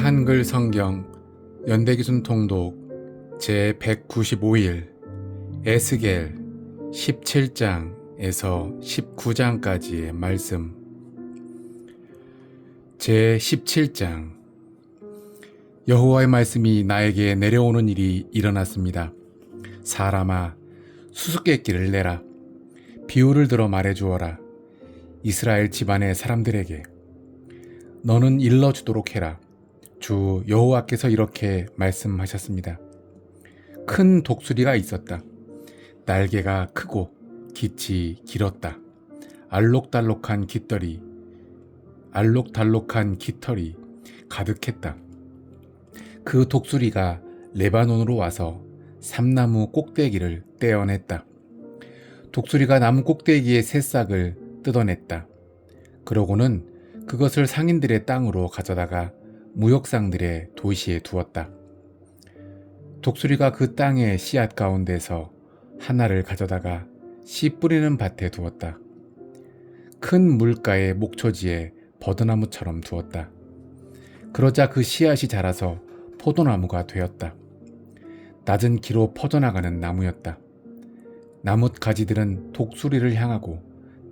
한글 성경 연대기순 통독 제195일 에스겔 17장에서 19장까지의 말씀. 제17장. 여호와의 말씀이 나에게 내려오는 일이 일어났습니다. 사람아, 수수께끼를 내라. 비유를 들어 말해주어라. 이스라엘 집안의 사람들에게 너는 일러주도록 해라. 주 여호와께서 이렇게 말씀하셨습니다. 큰 독수리가 있었다. 날개가 크고 깃이 길었다. 알록달록한 깃털이 가득했다. 그 독수리가 레바논으로 와서 삼나무 꼭대기를 떼어냈다. 독수리가 나무 꼭대기의 새싹을 뜯어냈다. 그러고는 그것을 상인들의 땅으로 가져다가 무역상들의 도시에 두었다. 독수리가 그 땅의 씨앗 가운데서 하나를 가져다가 씨 뿌리는 밭에 두었다. 큰 물가의 목초지에 버드나무처럼 두었다. 그러자 그 씨앗이 자라서 포도나무가 되었다. 낮은 기로 퍼져나가는 나무였다. 나뭇 가지들은 독수리를 향하고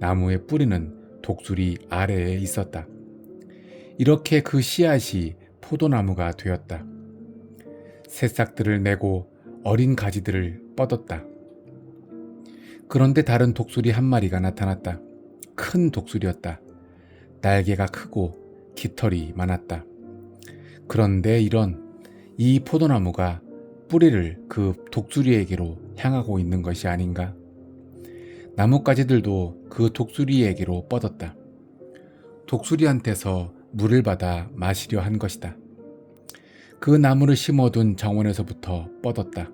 나무의 뿌리는 독수리 아래에 있었다. 이렇게 그 씨앗이 포도나무가 되었다. 새싹들을 내고 어린 가지들을 뻗었다. 그런데 다른 독수리 한 마리가 나타났다. 큰 독수리였다. 날개가 크고 깃털이 많았다. 그런데 이 포도나무가 뿌리를 그 독수리에게로 향하고 있는 것이 아닌가? 나뭇가지들도 그 독수리에게로 뻗었다. 독수리한테서 물을 받아 마시려 한 것이다. 그 나무를 심어둔 정원에서부터 뻗었다.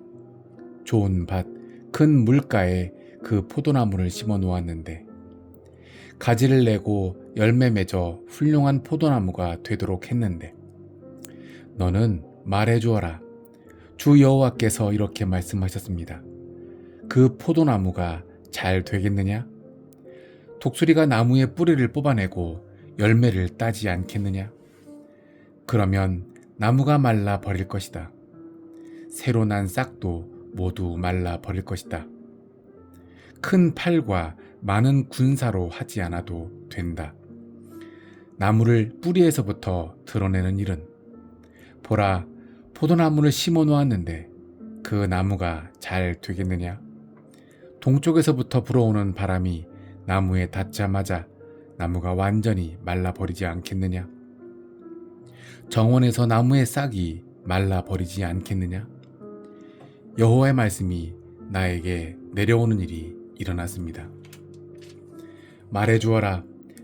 좋은 밭, 큰 물가에 그 포도나무를 심어 놓았는데 가지를 내고 열매 맺어 훌륭한 포도나무가 되도록 했는데 너는 말해주어라. 주 여호와께서 이렇게 말씀하셨습니다. 그 포도나무가 잘 되겠느냐? 독수리가 나무의 뿌리를 뽑아내고 열매를 따지 않겠느냐? 그러면 나무가 말라 버릴 것이다. 새로 난 싹도 모두 말라 버릴 것이다. 큰 팔과 많은 군사로 하지 않아도 된다. 나무를 뿌리에서부터 드러내는 일은 보라, 포도나무를 심어 놓았는데 그 나무가 잘 되겠느냐? 동쪽에서부터 불어오는 바람이 나무에 닿자마자 나무가 완전히 말라버리지 않겠느냐? 정원에서 나무의 싹이 말라버리지 않겠느냐? 여호와의 말씀이 나에게 내려오는 일이 일어났습니다. 말해주어라.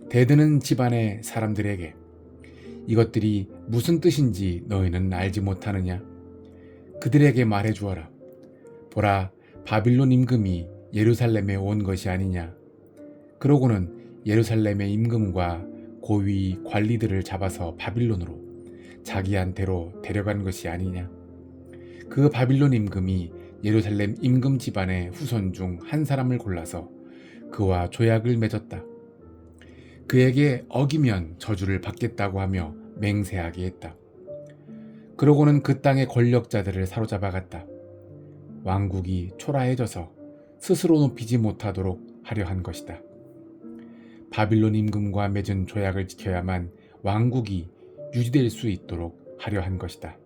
대드는 집안의 사람들에게 이것들이 무슨 뜻인지 너희는 알지 못하느냐? 그들에게 말해주어라. 보라, 바빌론 임금이 예루살렘에 온 것이 아니냐? 그러고는 예루살렘의 임금과 고위 관리들을 잡아서 바빌론으로 자기한테로 데려간 것이 아니냐? 그 바빌론 임금이 예루살렘 임금 집안의 후손 중 한 사람을 골라서 그와 조약을 맺었다. 그에게 어기면 저주를 받겠다고 하며 맹세하게 했다. 그러고는 그 땅의 권력자들을 사로잡아갔다. 왕국이 초라해져서 스스로 높이지 못하도록 하려 한 것이다. 바빌론 임금과 맺은 조약을 지켜야만 왕국이 유지될 수 있도록 하려 한 것이다.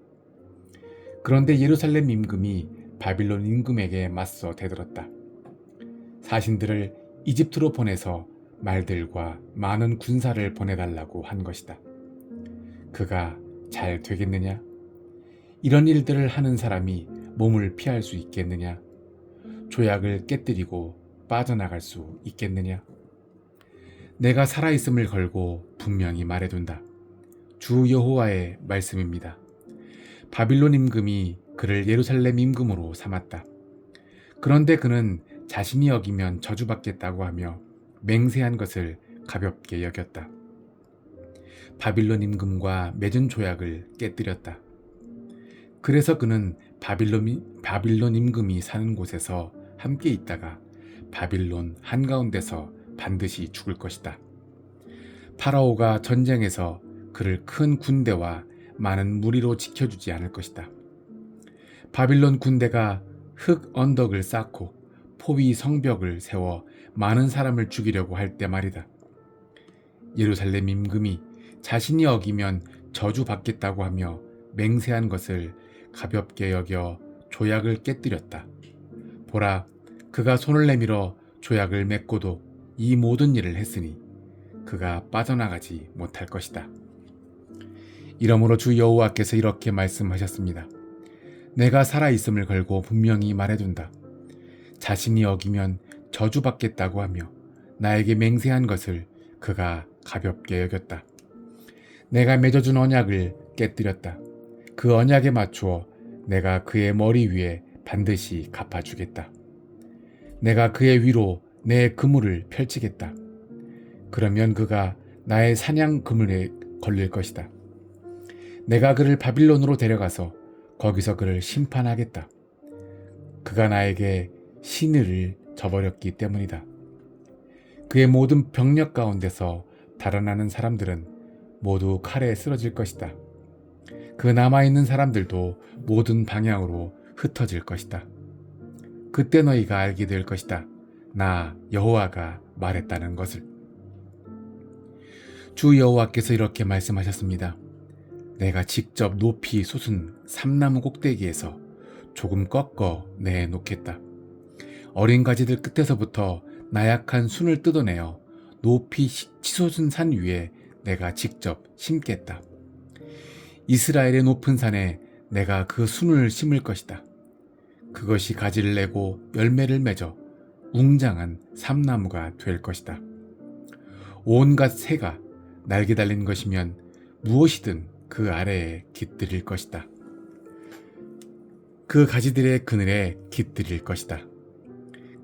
그런데 예루살렘 임금이 바빌론 임금에게 맞서 대들었다. 사신들을 이집트로 보내서 말들과 많은 군사를 보내달라고 한 것이다. 그가 잘 되겠느냐? 이런 일들을 하는 사람이 몸을 피할 수 있겠느냐? 조약을 깨뜨리고 빠져나갈 수 있겠느냐? 내가 살아있음을 걸고 분명히 말해둔다. 주 여호와의 말씀입니다. 바빌론 임금이 그를 예루살렘 임금으로 삼았다. 그런데 그는 자신이 어기면 저주받겠다고 하며 맹세한 것을 가볍게 여겼다. 바빌론 임금과 맺은 조약을 깨뜨렸다. 그래서 그는 바빌론 임금이 사는 곳에서 함께 있다가 바빌론 한가운데서 반드시 죽을 것이다. 파라오가 전쟁에서 그를 큰 군대와 많은 무리로 지켜주지 않을 것이다. 바빌론 군대가 흙 언덕을 쌓고 포위 성벽을 세워 많은 사람을 죽이려고 할 때 말이다. 예루살렘 임금이 자신이 어기면 저주받겠다고 하며 맹세한 것을 가볍게 여겨 조약을 깨뜨렸다. 보라, 그가 손을 내밀어 조약을 맺고도 이 모든 일을 했으니 그가 빠져나가지 못할 것이다. 이러므로 주 여호와께서 이렇게 말씀하셨습니다. 내가 살아있음을 걸고 분명히 말해둔다. 자신이 어기면 저주받겠다고 하며 나에게 맹세한 것을 그가 가볍게 여겼다. 내가 맺어준 언약을 깨뜨렸다. 그 언약에 맞추어 내가 그의 머리 위에 반드시 갚아주겠다. 내가 그의 위로 내 그물을 펼치겠다. 그러면 그가 나의 사냥 그물에 걸릴 것이다. 내가 그를 바빌론으로 데려가서 거기서 그를 심판하겠다. 그가 나에게 신의를 저버렸기 때문이다. 그의 모든 병력 가운데서 달아나는 사람들은 모두 칼에 쓰러질 것이다. 그 남아있는 사람들도 모든 방향으로 흩어질 것이다. 그때 너희가 알게 될 것이다. 나 여호와가 말했다는 것을. 주 여호와께서 이렇게 말씀하셨습니다. 내가 직접 높이 솟은 삼나무 꼭대기에서 조금 꺾어 내놓겠다. 어린 가지들 끝에서부터 나약한 순을 뜯어내어 높이 치솟은 산 위에 내가 직접 심겠다. 이스라엘의 높은 산에 내가 그 순을 심을 것이다. 그것이 가지를 내고 열매를 맺어 웅장한 삼나무가 될 것이다. 온갖 새가 날개 달린 것이면 무엇이든 그 아래에 깃들일 것이다. 그 가지들의 그늘에 깃들일 것이다.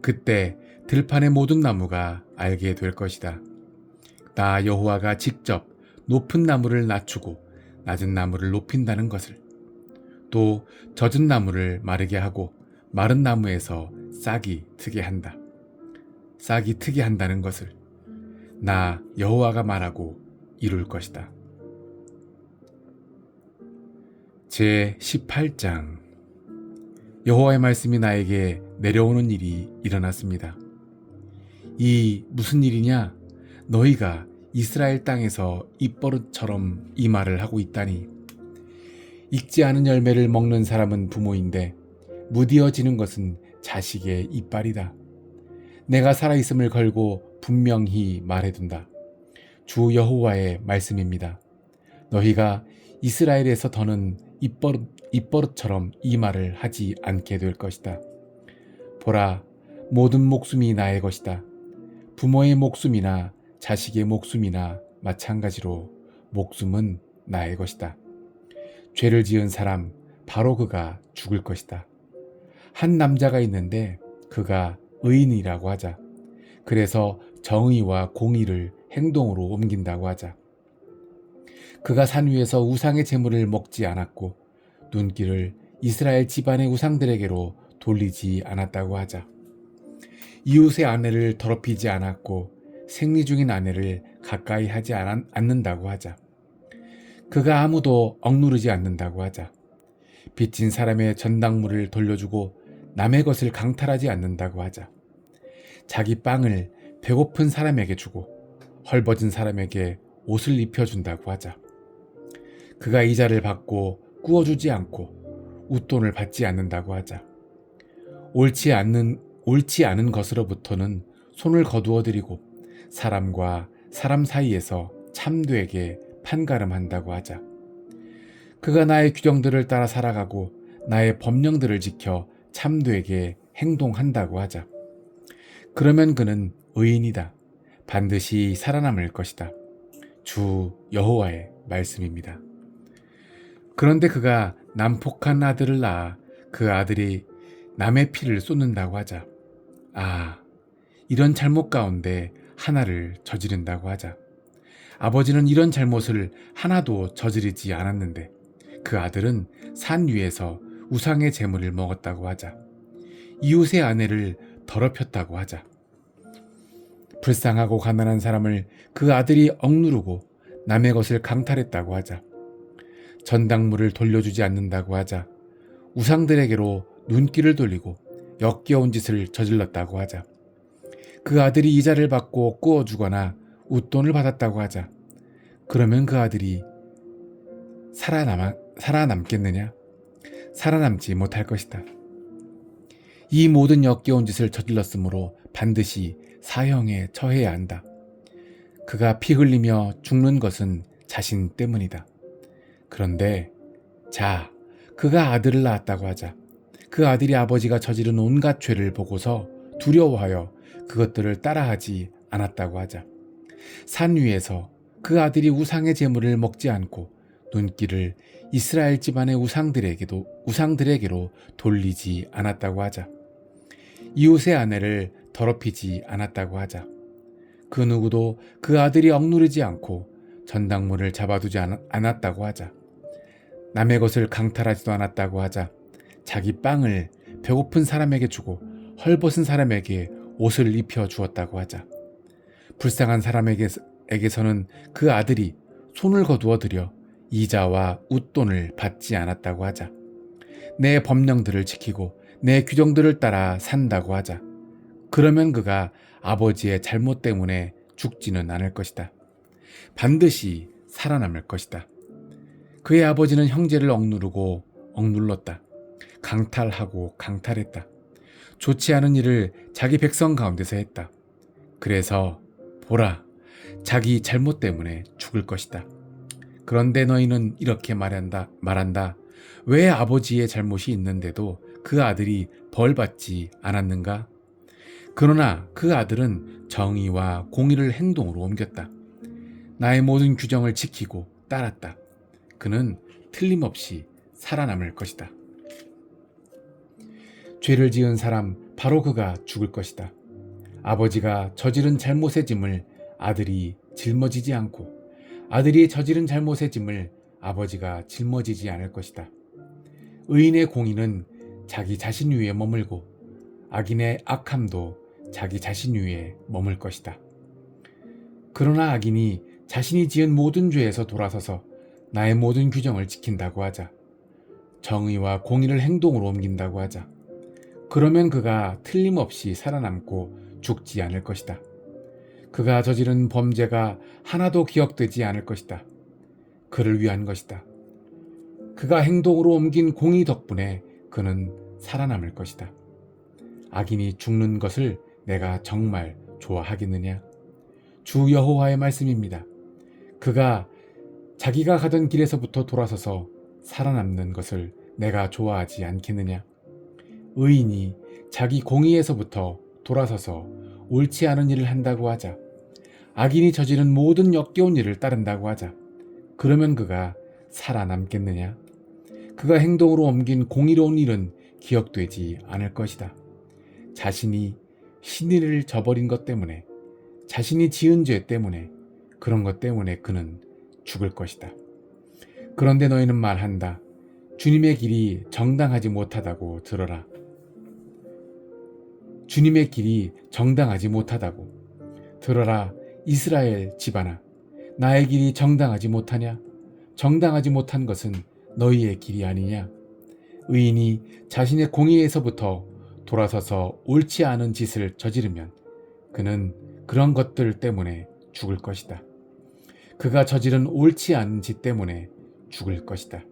그때 들판의 모든 나무가 알게 될 것이다. 나 여호와가 직접 높은 나무를 낮추고 낮은 나무를 높인다는 것을, 또 젖은 나무를 마르게 하고 마른 나무에서 싹이 트게 한다. 싹이 트게 한다는 것을 나 여호와가 말하고 이룰 것이다. 제 18장. 여호와의 말씀이 나에게 내려오는 일이 일어났습니다. 이 무슨 일이냐? 너희가 이스라엘 땅에서 입버릇처럼 이 말을 하고 있다니. 익지 않은 열매를 먹는 사람은 부모인데 무디어지는 것은 자식의 이빨이다. 내가 살아있음을 걸고 분명히 말해둔다. 주 여호와의 말씀입니다. 너희가 이스라엘에서 더는 입버릇처럼 이 말을 하지 않게 될 것이다. 보라, 모든 목숨이 나의 것이다. 부모의 목숨이나 자식의 목숨이나 마찬가지로 목숨은 나의 것이다. 죄를 지은 사람, 바로 그가 죽을 것이다. 한 남자가 있는데 그가 의인이라고 하자. 그래서 정의와 공의를 행동으로 옮긴다고 하자. 그가 산 위에서 우상의 제물을 먹지 않았고 눈길을 이스라엘 집안의 우상들에게로 돌리지 않았다고 하자. 이웃의 아내를 더럽히지 않았고 생리 중인 아내를 가까이 하지 않는다고 하자. 그가 아무도 억누르지 않는다고 하자. 빚진 사람의 전당물을 돌려주고 남의 것을 강탈하지 않는다고 하자. 자기 빵을 배고픈 사람에게 주고 헐벗은 사람에게 옷을 입혀준다고 하자. 그가 이자를 받고 꾸어주지 않고 웃돈을 받지 않는다고 하자. 옳지 않은 것으로부터는 손을 거두어들이고 사람과 사람 사이에서 참되게 판가름한다고 하자. 그가 나의 규정들을 따라 살아가고 나의 법령들을 지켜 참되게 행동한다고 하자. 그러면 그는 의인이다. 반드시 살아남을 것이다. 주 여호와의 말씀입니다. 그런데 그가 난폭한 아들을 낳아 그 아들이 남의 피를 쏟는다고 하자. 이런 잘못 가운데 하나를 저지른다고 하자. 아버지는 이런 잘못을 하나도 저지르지 않았는데 그 아들은 산 위에서 우상의 제물을 먹었다고 하자. 이웃의 아내를 더럽혔다고 하자. 불쌍하고 가난한 사람을 그 아들이 억누르고 남의 것을 강탈했다고 하자. 전당물을 돌려주지 않는다고 하자. 우상들에게로 눈길을 돌리고 역겨운 짓을 저질렀다고 하자. 그 아들이 이자를 받고 꾸어주거나 웃돈을 받았다고 하자. 그러면 그 아들이 살아남겠느냐? 살아남지 못할 것이다. 이 모든 역겨운 짓을 저질렀으므로 반드시 사형에 처해야 한다. 그가 피 흘리며 죽는 것은 자신 때문이다. 그런데 그가 아들을 낳았다고 하자. 그 아들이 아버지가 저지른 온갖 죄를 보고서 두려워하여 그것들을 따라하지 않았다고 하자. 산 위에서 그 아들이 우상의 제물을 먹지 않고 눈길을 이스라엘 집안의 우상들에게로 돌리지 않았다고 하자. 이웃의 아내를 더럽히지 않았다고 하자. 그 누구도 그 아들이 억누르지 않고 전당물을 잡아두지 않았다고 하자. 남의 것을 강탈하지도 않았다고 하자. 자기 빵을 배고픈 사람에게 주고 헐벗은 사람에게 옷을 입혀 주었다고 하자. 불쌍한 사람에게서는 그 아들이 손을 거두어 들여 이자와 웃돈을 받지 않았다고 하자. 내 법령들을 지키고 내 규정들을 따라 산다고 하자. 그러면 그가 아버지의 잘못 때문에 죽지는 않을 것이다. 반드시 살아남을 것이다. 그의 아버지는 형제를 억눌렀다. 강탈하고 강탈했다. 좋지 않은 일을 자기 백성 가운데서 했다. 그래서 보라, 자기 잘못 때문에 죽을 것이다. 그런데 너희는 이렇게 말한다. 왜 아버지의 잘못이 있는데도 그 아들이 벌받지 않았는가? 그러나 그 아들은 정의와 공의를 행동으로 옮겼다. 나의 모든 규정을 지키고 따랐다. 그는 틀림없이 살아남을 것이다. 죄를 지은 사람 바로 그가 죽을 것이다. 아버지가 저지른 잘못의 짐을 아들이 짊어지지 않고 아들이 저지른 잘못의 짐을 아버지가 짊어지지 않을 것이다. 의인의 공의는 자기 자신 위에 머물고 악인의 악함도 자기 자신 위에 머물 것이다. 그러나 악인이 자신이 지은 모든 죄에서 돌아서서 나의 모든 규정을 지킨다고 하자. 정의와 공의를 행동으로 옮긴다고 하자. 그러면 그가 틀림없이 살아남고 죽지 않을 것이다. 그가 저지른 범죄가 하나도 기억되지 않을 것이다. 그를 위한 것이다. 그가 행동으로 옮긴 공의 덕분에 그는 살아남을 것이다. 악인이 죽는 것을 내가 정말 좋아하겠느냐? 주 여호와의 말씀입니다. 그가 자기가 가던 길에서부터 돌아서서 살아남는 것을 내가 좋아하지 않겠느냐? 의인이 자기 공의에서부터 돌아서서 옳지 않은 일을 한다고 하자. 악인이 저지른 모든 역겨운 일을 따른다고 하자. 그러면 그가 살아남겠느냐? 그가 행동으로 옮긴 공의로운 일은 기억되지 않을 것이다. 자신이 신의를 저버린 것 때문에, 자신이 지은 죄 때문에, 그런 것 때문에 그는 죽을 것이다. 그런데 너희는 말한다. 주님의 길이 정당하지 못하다고 들어라. 주님의 길이 정당하지 못하다고 들어라. 이스라엘 집안아, 나의 길이 정당하지 못하냐? 정당하지 못한 것은 너희의 길이 아니냐? 의인이 자신의 공의에서부터 돌아서서 옳지 않은 짓을 저지르면 그는 그런 것들 때문에 죽을 것이다. 그가 저지른 옳지 않은 짓 때문에 죽을 것이다.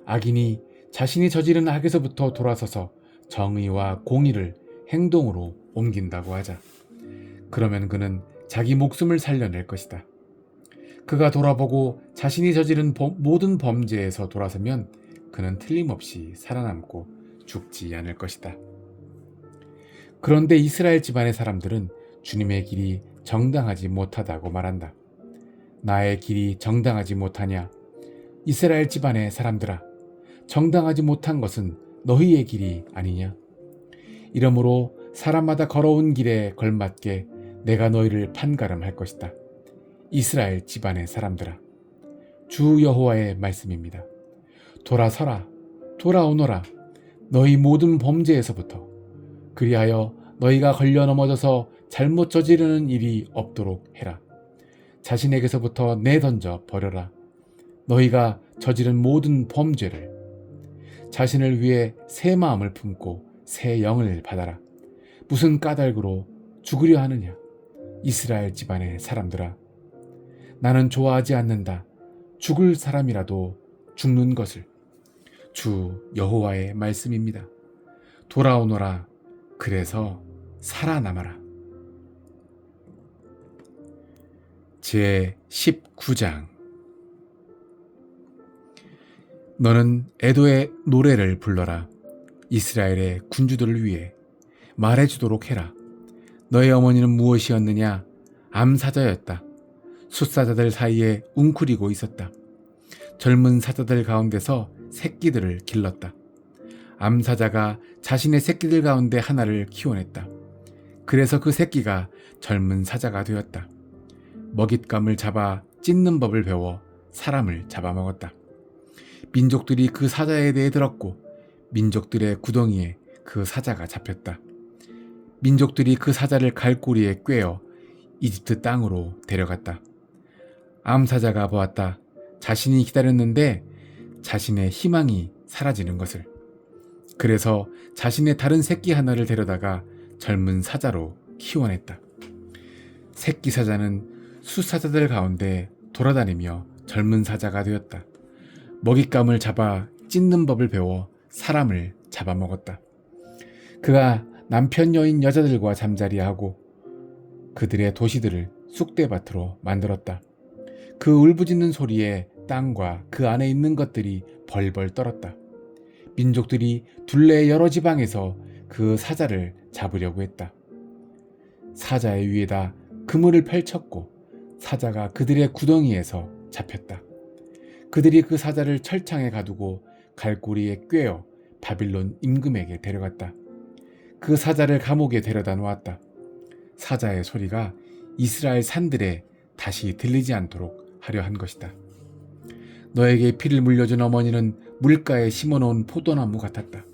악인이 자신이 저지른 악에서부터 돌아서서 정의와 공의를 행동으로 옮긴다고 하자. 그러면 그는 자기 목숨을 살려낼 것이다. 그가 돌아보고 자신이 저지른 모든 범죄에서 돌아서면 그는 틀림없이 살아남고 죽지 않을 것이다. 그런데 이스라엘 집안의 사람들은 주님의 길이 정당하지 못하다고 말한다. 나의 길이 정당하지 못하냐? 이스라엘 집안의 사람들아, 정당하지 못한 것은 너희의 길이 아니냐? 이러므로 사람마다 걸어온 길에 걸맞게 내가 너희를 판가름할 것이다. 이스라엘 집안의 사람들아, 주 여호와의 말씀입니다. 돌아서라, 돌아오너라, 너희 모든 범죄에서부터. 그리하여 너희가 걸려 넘어져서 잘못 저지르는 일이 없도록 해라. 자신에게서부터 내던져 버려라. 너희가 저지른 모든 범죄를 자신을 위해 새 마음을 품고 새 영을 받아라. 무슨 까닭으로 죽으려 하느냐? 이스라엘 집안의 사람들아, 나는 좋아하지 않는다. 죽을 사람이라도 죽는 것을. 주 여호와의 말씀입니다. 돌아오너라. 그래서 살아남아라. 제 19장. 너는 에도의 노래를 불러라. 이스라엘의 군주들을 위해 말해주도록 해라. 너의 어머니는 무엇이었느냐? 암사자였다. 숫사자들 사이에 웅크리고 있었다. 젊은 사자들 가운데서 새끼들을 길렀다. 암사자가 자신의 새끼들 가운데 하나를 키워냈다. 그래서 그 새끼가 젊은 사자가 되었다. 먹잇감을 잡아 찢는 법을 배워 사람을 잡아먹었다. 민족들이 그 사자에 대해 들었고 민족들의 구덩이에 그 사자가 잡혔다. 민족들이 그 사자를 갈고리에 꿰어 이집트 땅으로 데려갔다. 암사자가 보았다. 자신이 기다렸는데 자신의 희망이 사라지는 것을. 그래서 자신의 다른 새끼 하나를 데려다가 젊은 사자로 키워냈다. 새끼 사자는 숫사자들 가운데 돌아다니며 젊은 사자가 되었다. 먹잇감을 잡아 찢는 법을 배워 사람을 잡아먹었다. 그가 남편 여인 여자들과 잠자리하고 그들의 도시들을 쑥대밭으로 만들었다. 그 울부짖는 소리에 땅과 그 안에 있는 것들이 벌벌 떨었다. 민족들이 둘레 여러 지방에서 그 사자를 잡으려고 했다. 사자의 위에다 그물을 펼쳤고 사자가 그들의 구덩이에서 잡혔다. 그들이 그 사자를 철창에 가두고 갈고리에 꿰어 바빌론 임금에게 데려갔다. 그 사자를 감옥에 데려다 놓았다. 사자의 소리가 이스라엘 산들에 다시 들리지 않도록 하려 한 것이다. 너에게 피를 물려준 어머니는 물가에 심어놓은 포도나무 같았다.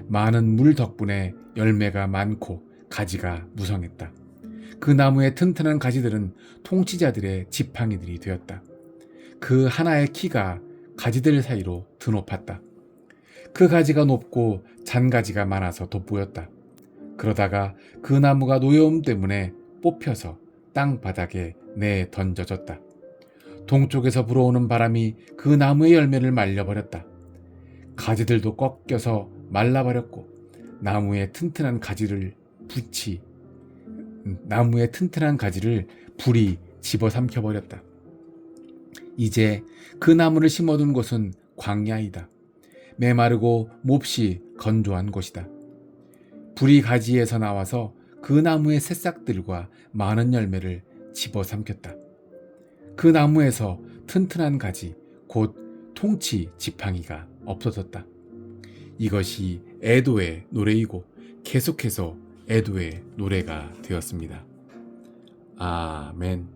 많은 물 덕분에 열매가 많고 가지가 무성했다. 그 나무의 튼튼한 가지들은 통치자들의 지팡이들이 되었다. 그 하나의 키가 가지들 사이로 드높았다. 그 가지가 높고 잔가지가 많아서 돋보였다. 그러다가 그 나무가 노여움 때문에 뽑혀서 땅 바닥에 내던져졌다. 동쪽에서 불어오는 바람이 그 나무의 열매를 말려버렸다. 가지들도 꺾여서 말라버렸고 나무의 튼튼한 가지를 불이 집어삼켜버렸다. 이제 그 나무를 심어둔 곳은 광야이다. 메마르고 몹시 건조한 곳이다. 불이 가지에서 나와서 그 나무의 새싹들과 많은 열매를 집어삼켰다. 그 나무에서 튼튼한 가지, 곧 통치 지팡이가 없어졌다. 이것이 에도의 노래이고 계속해서 에도의 노래가 되었습니다. 아멘.